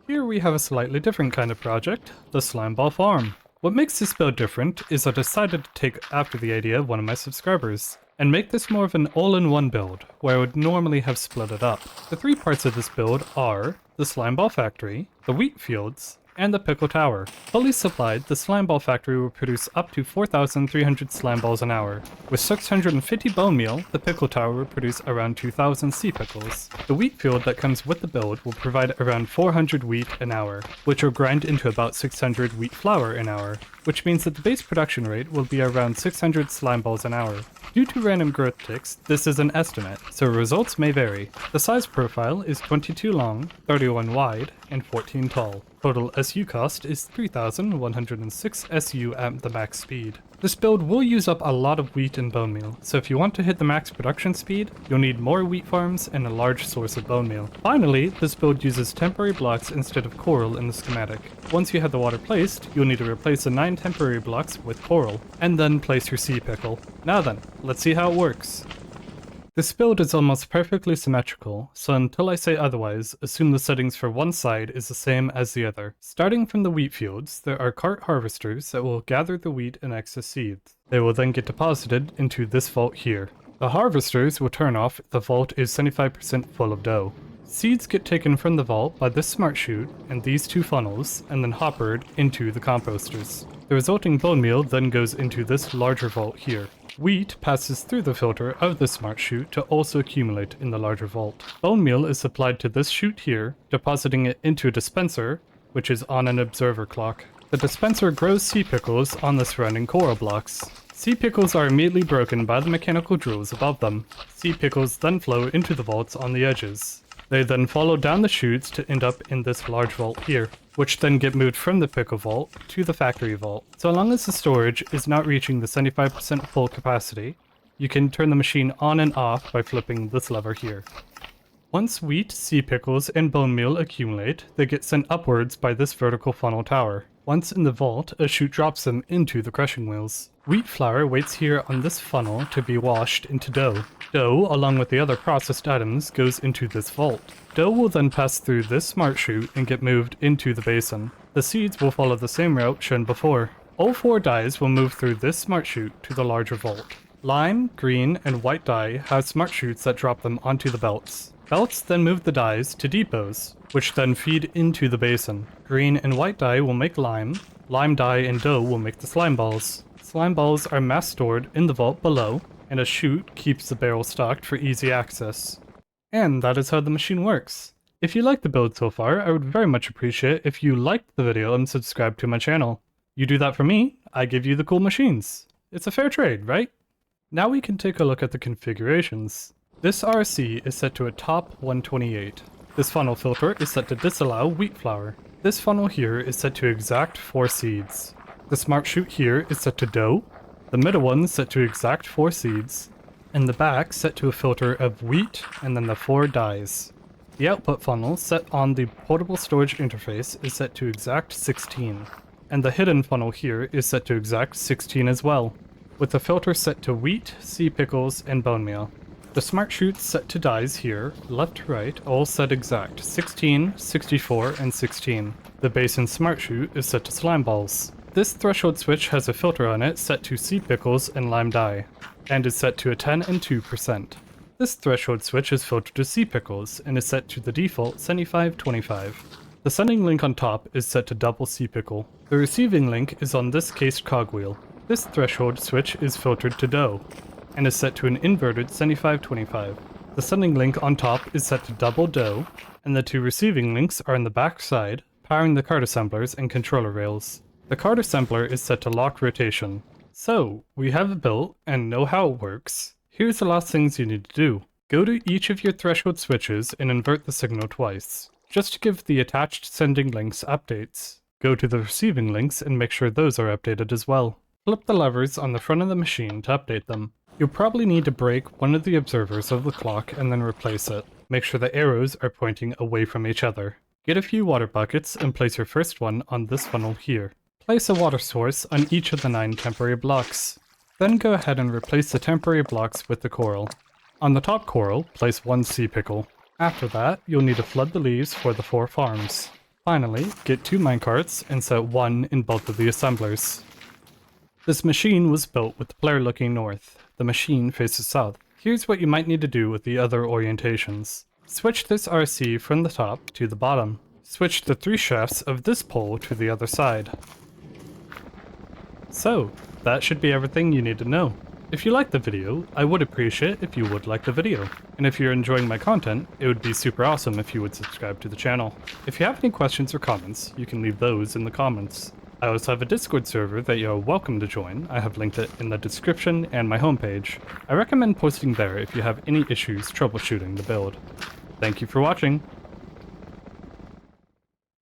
Here we have a slightly different kind of project, the Slimeball Farm. What makes this build different is I decided to take after the idea of one of my subscribers, and make this more of an all-in-one build, where I would normally have split it up. The three parts of this build are the Slimeball Factory, the wheat fields, and the Pickle Tower. Fully supplied, the Slimeball Factory will produce up to 4,300 slime balls an hour. With 650 bone meal, the Pickle Tower will produce around 2,000 sea pickles. The wheat field that comes with the build will provide around 400 wheat an hour, which will grind into about 600 wheat flour an hour, which means that the base production rate will be around 600 slime balls an hour. Due to random growth ticks, this is an estimate, so results may vary. The size profile is 22 long, 31 wide, and 14 tall. Total SU cost is 3,106 SU at the max speed. This build will use up a lot of wheat and bone meal, so if you want to hit the max production speed, you'll need more wheat farms and a large source of bone meal. Finally, this build uses temporary blocks instead of coral in the schematic. Once you have the water placed, you'll need to replace the 9 temporary blocks with coral, and then place your sea pickle. Now then, let's see how it works. This build is almost perfectly symmetrical, so until I say otherwise, assume the settings for one side is the same as the other. Starting from the wheat fields, there are cart harvesters that will gather the wheat and excess seeds. They will then get deposited into this vault here. The harvesters will turn off if the vault is 75% full of dough. Seeds get taken from the vault by this smart chute and these two funnels, and then hoppered into the composters. The resulting bone meal then goes into this larger vault here. Wheat passes through the filter of the smart chute to also accumulate in the larger vault. Bone meal is supplied to this chute here, depositing it into a dispenser, which is on an observer clock. The dispenser grows sea pickles on the surrounding coral blocks. Sea pickles are immediately broken by the mechanical drills above them. Sea pickles then flow into the vaults on the edges. They then follow down the chutes to end up in this large vault here, which then get moved from the pickle vault to the factory vault. So long as the storage is not reaching the 75% full capacity, you can turn the machine on and off by flipping this lever here. Once wheat, sea pickles, and bone meal accumulate, they get sent upwards by this vertical funnel tower. Once in the vault, a chute drops them into the crushing wheels. Wheat flour waits here on this funnel to be washed into dough. Dough, along with the other processed items, goes into this vault. Dough will then pass through this smart chute and get moved into the basin. The seeds will follow the same route shown before. All 4 dyes will move through this smart chute to the larger vault. Lime, green, and white dye have smart chutes that drop them onto the belts. Belts then move the dyes to depots, which then feed into the basin. Green and white dye will make lime. Lime dye and dough will make the slime balls. Slime balls are mass stored in the vault below, and a chute keeps the barrel stocked for easy access. And that is how the machine works. If you like the build so far, I would very much appreciate if you liked the video and subscribe to my channel. You do that for me, I give you the cool machines. It's a fair trade, right? Now we can take a look at the configurations. This RC is set to a top 128. This funnel filter is set to disallow wheat flour. This funnel here is set to exact 4 seeds. The smart chute here is set to dough. The middle one set to exact 4 seeds. And the back set to a filter of wheat and then the 4 dyes. The output funnel set on the portable storage interface is set to exact 16. And the hidden funnel here is set to exact 16 as well, with the filter set to wheat, sea pickles, and bone meal. The smart chutes set to dyes here, left to right, all set exact 16, 64, and 16. The basin smart chute is set to slime balls. This threshold switch has a filter on it set to sea pickles and lime dye, and is set to a 10 and 2%. This threshold switch is filtered to sea pickles, and is set to the default 75-25. The sending link on top is set to double sea pickle. The receiving link is on this cased cogwheel. This threshold switch is filtered to dough, and is set to an inverted 75-25. The sending link on top is set to double dough, and the 2 receiving links are on the back side, powering the cart assemblers and controller rails. The cart assembler is set to lock rotation. So, we have it built and know how it works. Here's the last things you need to do. Go to each of your threshold switches and invert the signal twice, just to give the attached sending links updates. Go to the receiving links and make sure those are updated as well. Flip the levers on the front of the machine to update them. You'll probably need to break one of the observers of the clock and then replace it. Make sure the arrows are pointing away from each other. Get a few water buckets and place your first one on this funnel here. Place a water source on each of the 9 temporary blocks. Then go ahead and replace the temporary blocks with the coral. On the top coral, place 1 sea pickle. After that, you'll need to flood the leaves for the 4 farms. Finally, get 2 minecarts and set 1 in both of the assemblers. This machine was built with the player looking north. The machine faces south. Here's what you might need to do with the other orientations. Switch this RC from the top to the bottom. Switch the 3 shafts of this pole to the other side. So, that should be everything you need to know. If you liked the video, I would appreciate if you would like the video. And if you're enjoying my content, it would be super awesome if you would subscribe to the channel. If you have any questions or comments, you can leave those in the comments. I also have a Discord server that you're welcome to join. I have linked it in the description and my homepage. I recommend posting there if you have any issues troubleshooting the build. Thank you for watching.